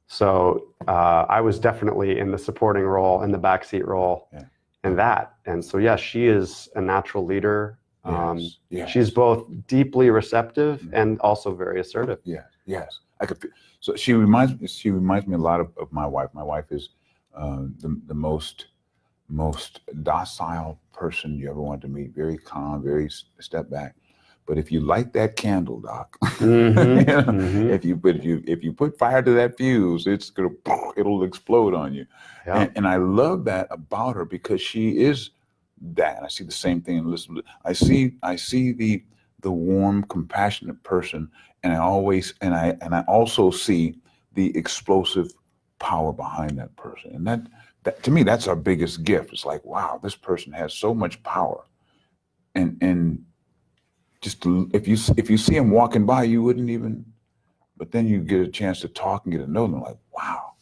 So I was definitely in the supporting role, in the backseat role, in that. And so, she is a natural leader. She's both deeply receptive and also very assertive. Yes. I could. So she reminds me a lot of my wife. My wife is the most docile person you ever want to meet. Very calm, very step back. But if you light that candle, Doc, if you put fire to that fuse, it'll explode on you. Yeah. And I love that about her, because she is that. And I see the same thing in Elizabeth. I see the warm, compassionate person, and I also see the explosive power behind that person. And that to me, that's our biggest gift. It's like, wow, this person has so much power, and just if you see him walking by, you wouldn't even, but then you get a chance to talk and get to know them, like, wow,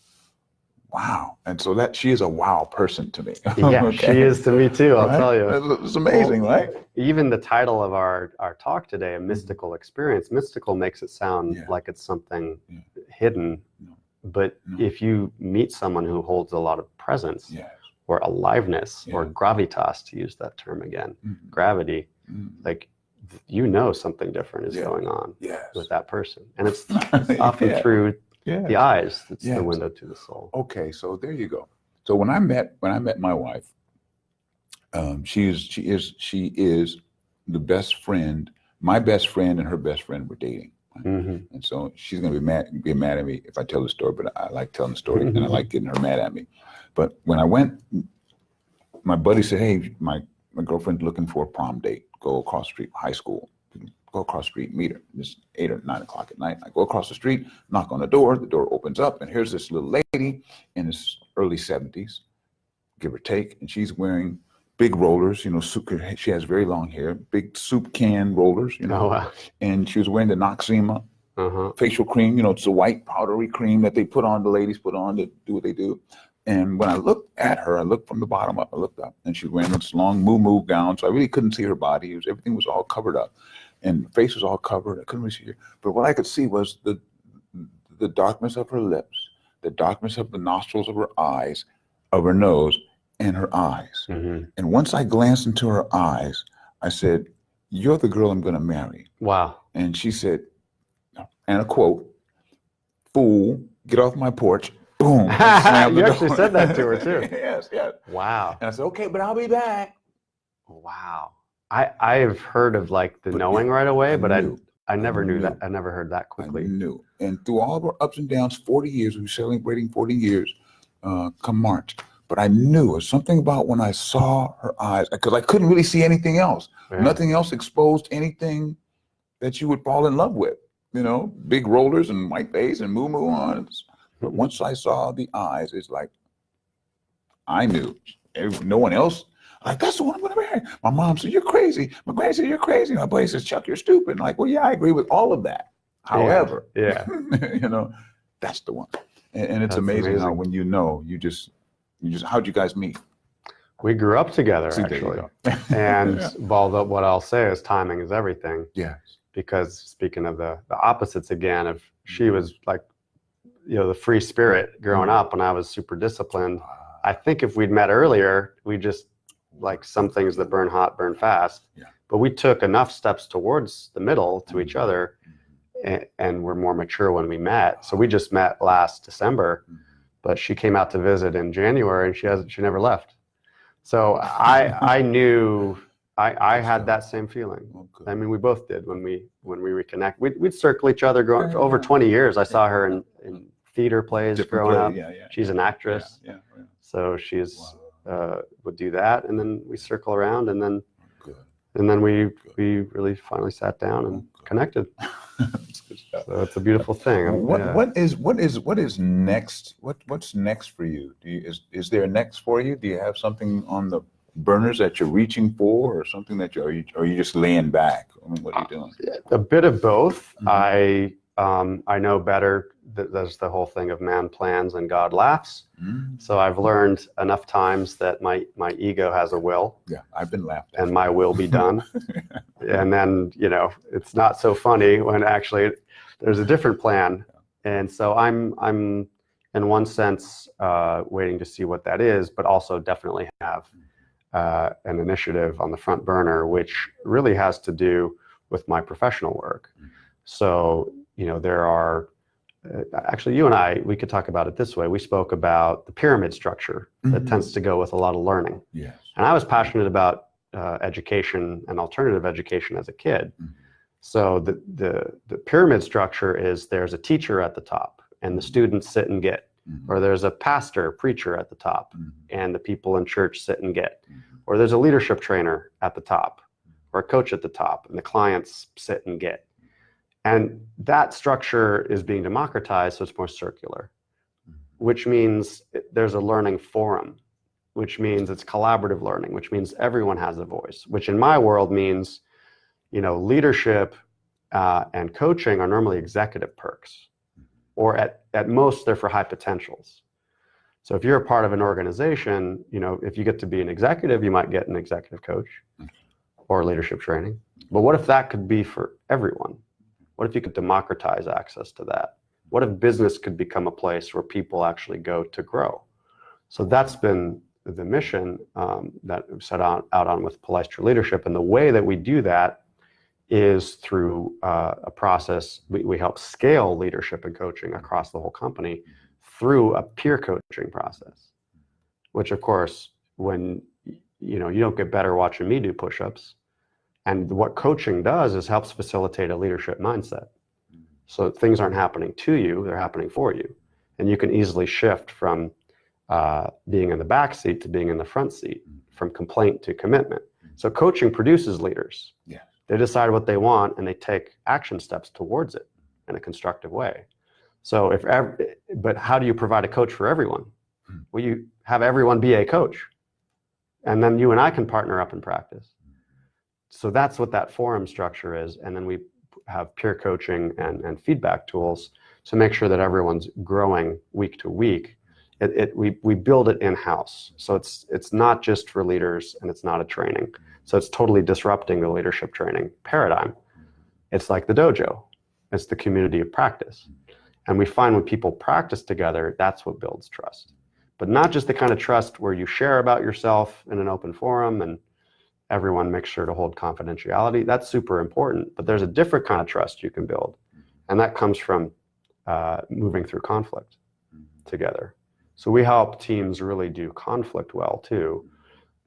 Wow. And so that she is a wow person to me. Yeah, Okay. she is to me too, I'll Right? tell you. It's amazing, Well, right? even the title of our talk today, a mystical experience, mystical makes it sound Yeah. like it's something Yeah. hidden. No. But No. if you meet someone who holds a lot of presence Yes. or aliveness Yeah. or gravitas, to use that term again, Mhm. gravity, Mhm. like you know something different is Yes. going on Yes. with that person. And it's often Yeah. through Yes. the eyes that's Yes. the window to the soul. Okay, so there you go. So when I met my wife, she is the best friend. My best friend and her best friend were dating, Mm-hmm. and so she's going to be mad at me if I tell the story. But I like telling the story, and I like getting her mad at me. But when I went, my buddy said, "Hey, my girlfriend's looking for a prom date. Go across the street, high school. Go across the street, meet her. It's 8 or 9 o'clock at night. I go across the street, knock on the door opens up, and here's this little lady in his early 70s, give or take, and she's wearing big rollers, she has very long hair, big soup can rollers, Oh, wow. and she was wearing the Noxzema Uh-huh. facial cream, it's a white powdery cream that the ladies put on to do what they do. And when I looked at her, I looked from the bottom up, I looked up, and she was wearing this long moo gown, so I really couldn't see her body. Everything was all covered up, and the face was all covered. I couldn't really see her, but what I could see was the darkness of her lips, the darkness of the nostrils of her eyes, of her nose, and her eyes. Mm-hmm. And once I glanced into her eyes, I said, "You're the girl I'm going to marry." Wow. And she said, and a quote, "Fool, get off my porch." Boom. You door. actually said that to her too. Yes. Wow. And I said, "Okay, but I'll be back." Wow. I've heard of like the knowing right away, but I never knew that. I never heard that quickly. I knew. And through all of our ups and downs, 40 years, we were celebrating 40 years come March. But I knew it was something about when I saw her eyes, because I couldn't really see anything else. Yeah. Nothing else exposed anything that you would fall in love with. Big rollers and white face and moo on. But once I saw the eyes, it's like, I knew. No one else. Like, that's the one I'm going to marry. My mom said, "You're crazy." My granddad said, "You're crazy." My buddy says, "Chuck, you're stupid." And like, well, yeah, I agree with all of that. However, yeah. That's the one. And it's That's amazing how when you just, how'd you guys meet? We grew up together, See, actually. And although what I'll say is timing is everything. Yes. Because speaking of the opposites again, if she was like, the free spirit growing up and I was super disciplined, I think if we'd met earlier, we just, like some things that burn hot, burn fast. Yeah. But we took enough steps towards the middle to each other and we're more mature when we met. So we just met last December, but she came out to visit in January and she never left. So I knew I had that same feeling. I mean, we both did when we reconnect. We'd circle each other for over 20 years. I saw her in theater plays growing up. She's an actress. So she's would do that, and then we circle around, and then we really finally sat down and connected. So it's a beautiful thing. What is next? What's next for you? Is there a next for you? Do you have something on the burners that you're reaching for, or something that are you just laying back? I mean, what are you doing? A bit of both. I know better that there's the whole thing of man plans and God laughs. So I've learned enough times that my ego has a will. Yeah, I've been laughed at. And my will be done. And then, it's not so funny when actually there's a different plan. And so I'm in one sense waiting to see what that is, but also definitely have an initiative on the front burner, which really has to do with my professional work. So, there are, actually you and I, we could talk about it this way. We spoke about the pyramid structure that tends to go with a lot of learning. Yes. And I was passionate about education and alternative education as a kid. So the pyramid structure is there's a teacher at the top and the students sit and get, or there's a pastor, preacher at the top and the people in church sit and get, or there's a leadership trainer at the top or a coach at the top and the clients sit and get. And that structure is being democratized, so it's more circular, which means there's a learning forum, which means it's collaborative learning, which means everyone has a voice, which in my world means, leadership and coaching are normally executive perks, or at most they're for high potentials. So if you're a part of an organization, if you get to be an executive, you might get an executive coach or leadership training. But what if that could be for everyone? What if you could democratize access to that? What if business could become a place where people actually go to grow? So that's been the mission that we've set out on with Pastoral Leadership. And the way that we do that is through a process. We help scale leadership and coaching across the whole company through a peer coaching process, which of course, when you don't get better watching me do push-ups. And what coaching does is helps facilitate a leadership mindset. So things aren't happening to you, they're happening for you. And you can easily shift from being in the back seat to being in the front seat, from complaint to commitment. So coaching produces leaders. Yeah. They decide what they want and they take action steps towards it in a constructive way. So but how do you provide a coach for everyone? Well, you have everyone be a coach. And then you and I can partner up in practice. So that's what that forum structure is. And then we have peer coaching and feedback tools to make sure that everyone's growing week to week. We build it in-house. So it's not just for leaders and it's not a training. So it's totally disrupting the leadership training paradigm. It's like the dojo. It's the community of practice. And we find when people practice together, that's what builds trust. But not just the kind of trust where you share about yourself in an open forum and everyone makes sure to hold confidentiality. That's super important. But there's a different kind of trust you can build. And that comes from moving through conflict together. So we help teams really do conflict well too,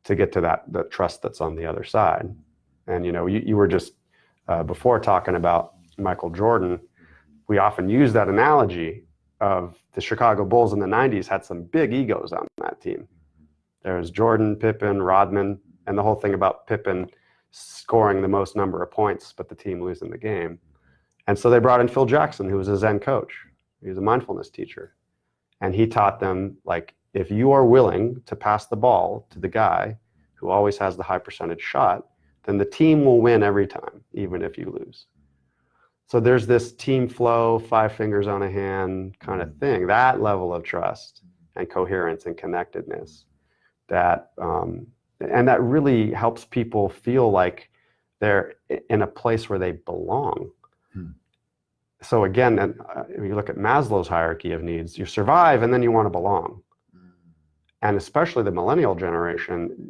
to get to the trust that's on the other side. And you were just before talking about Michael Jordan. We often use that analogy of the Chicago Bulls in the 90s had some big egos on that team. There was Jordan, Pippen, Rodman, and the whole thing about Pippen scoring the most number of points, but the team losing the game. And so they brought in Phil Jackson, who was a Zen coach. He was a mindfulness teacher. And he taught them, like, if you are willing to pass the ball to the guy who always has the high percentage shot, then the team will win every time, even if you lose. So there's this team flow, 5 fingers on a hand kind of thing, that level of trust and coherence and connectedness that, and that really helps people feel like they're in a place where they belong. So again, if you look at Maslow's hierarchy of needs, you survive and then you want to belong. And especially the millennial generation,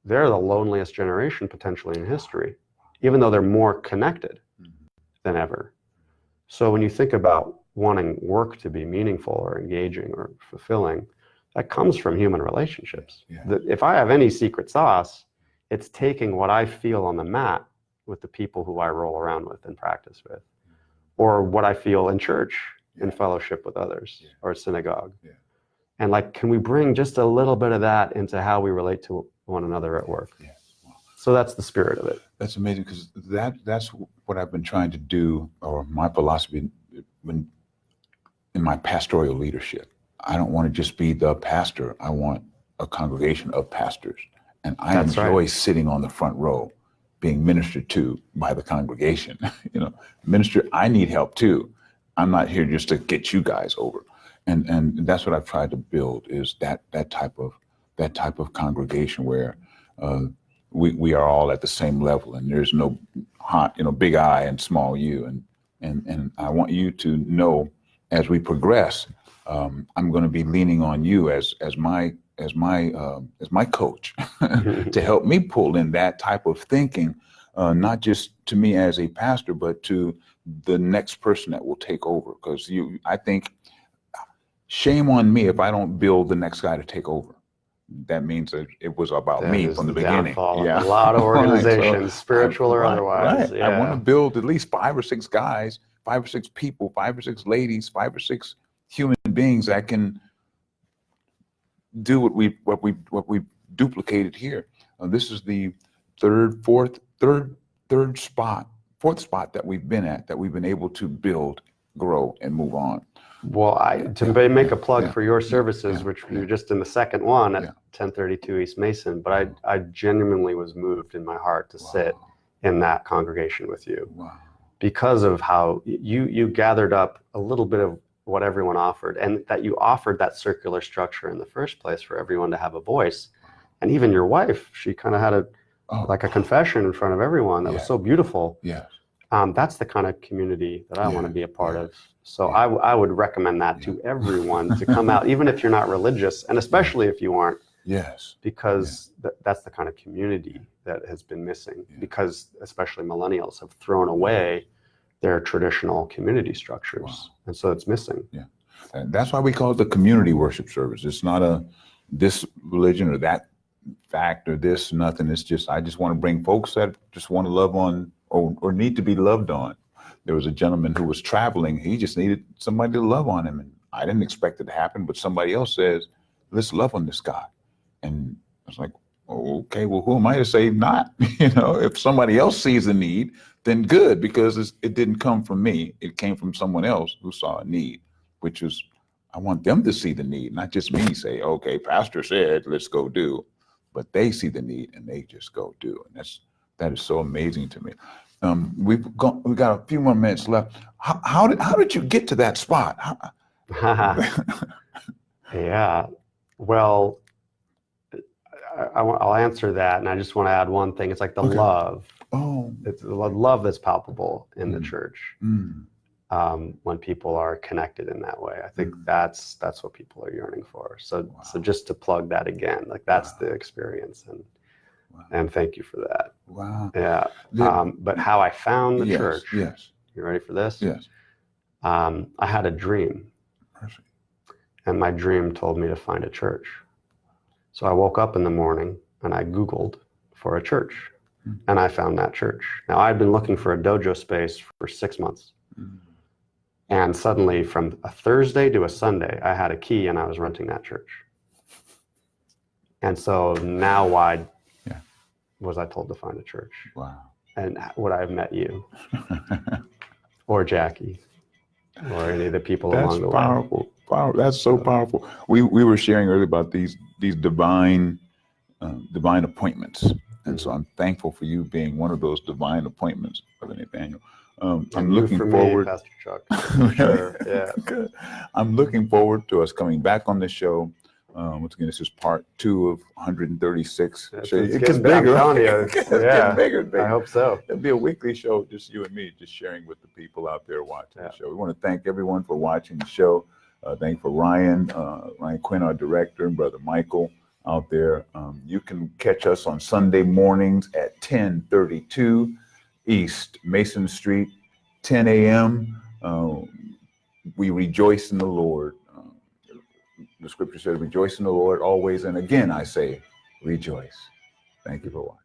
they're the loneliest generation potentially in history, even though they're more connected than ever. So when you think about wanting work to be meaningful or engaging or fulfilling, that comes from human relationships. Yeah. If I have any secret sauce, it's taking what I feel on the mat with the people who I roll around with and practice with, or what I feel in church, in fellowship with others, or synagogue. Yeah. And like, can we bring just a little bit of that into how we relate to one another at work? Yeah. Wow. So that's the spirit of it. That's amazing, because that's what I've been trying to do, or my philosophy in my pastoral leadership. I don't want to just be the pastor. I want a congregation of pastors. And I enjoy sitting on the front row, being ministered to by the congregation. Minister, I need help too. I'm not here just to get you guys over. And that's what I've tried to build, is that type of congregation where we are all at the same level, and there's no big I and small you. And I want you to know, as we progress, I'm going to be leaning on you as my coach to help me pull in that type of thinking, not just to me as a pastor, but to the next person that will take over. Because I think, shame on me if I don't build the next guy to take over. That means that it was about me from the beginning. Yeah. A lot of organizations, spiritual or otherwise. Right. Yeah. I want to build at least 5 or 6 guys, 5 or 6 people, 5 or 6 ladies, 5 or 6 human beings that can do what we duplicated here. This is the fourth spot that we've been at, that we've been able to build, grow, and move on. Well, to make a plug for your services, which you're just in the second one at 1032 East Mason, but I genuinely was moved in my heart to sit in that congregation with you, because of how you gathered up a little bit of what everyone offered, and that you offered that circular structure in the first place for everyone to have a voice. And even your wife, she kind of had like a confession in front of everyone that was so beautiful. Yes. That's the kind of community that I want to be a part of. So I would recommend that to everyone to come out, even if you're not religious, and especially if you aren't. Yes. Because that's the kind of community that has been missing, because especially millennials have thrown away their traditional community structures. Wow. And so it's missing. Yeah. And that's why we call it the community worship service. It's not this religion or that fact or this, nothing. It's just, I just want to bring folks that just want to love on or need to be loved on. There was a gentleman who was traveling. He just needed somebody to love on him. And I didn't expect it to happen, but somebody else says, let's love on this guy. And I was like, okay, well, who am I to say not? If somebody else sees a need, then good, because it didn't come from me. It came from someone else who saw a need, which was, I want them to see the need, not just me say, okay, pastor said, let's go do, but they see the need and they just go do. And that is so amazing to me. We've got a few more minutes left. How did you get to that spot? Yeah, well, I'll answer that, and I just want to add one thing. It's like the love. Oh, it's the love that's palpable in the church when people are connected in that way. I think that's what people are yearning for. So just to plug that again, like that's the experience, and thank you for that. Wow. Yeah. But how I found the church. Yes. You ready for this? Yes. I had a dream, Perfect. and my dream told me to find a church. So I woke up in the morning and I Googled for a church, and I found that church. Now, I'd been looking for a dojo space for 6 months. And suddenly, from a Thursday to a Sunday, I had a key and I was renting that church. And so now why was I told to find a church? Wow. And would I have met you or Jackie or any of the people along the way? Powerful. That's so powerful. We were sharing earlier about these divine appointments, and so I'm thankful for you being one of those divine appointments, Brother Nathanael. I'm looking forward. Pastor Chuk. Sure. Yeah. Good. I'm looking forward to us coming back on this show. Once again, this is part 2 of 136. It's It gets getting bigger. I'm telling you. It's getting bigger and bigger. I hope so. It'll be a weekly show, just you and me, just sharing with the people out there watching the show. We want to thank everyone for watching the show. Thank for Ryan Quinn, our director, and Brother Michael out there. You can catch us on Sunday mornings at 1032 East Mason Street, 10 a.m. We rejoice in the Lord. The scripture says, rejoice in the Lord always. And again, I say, rejoice. Thank you for watching.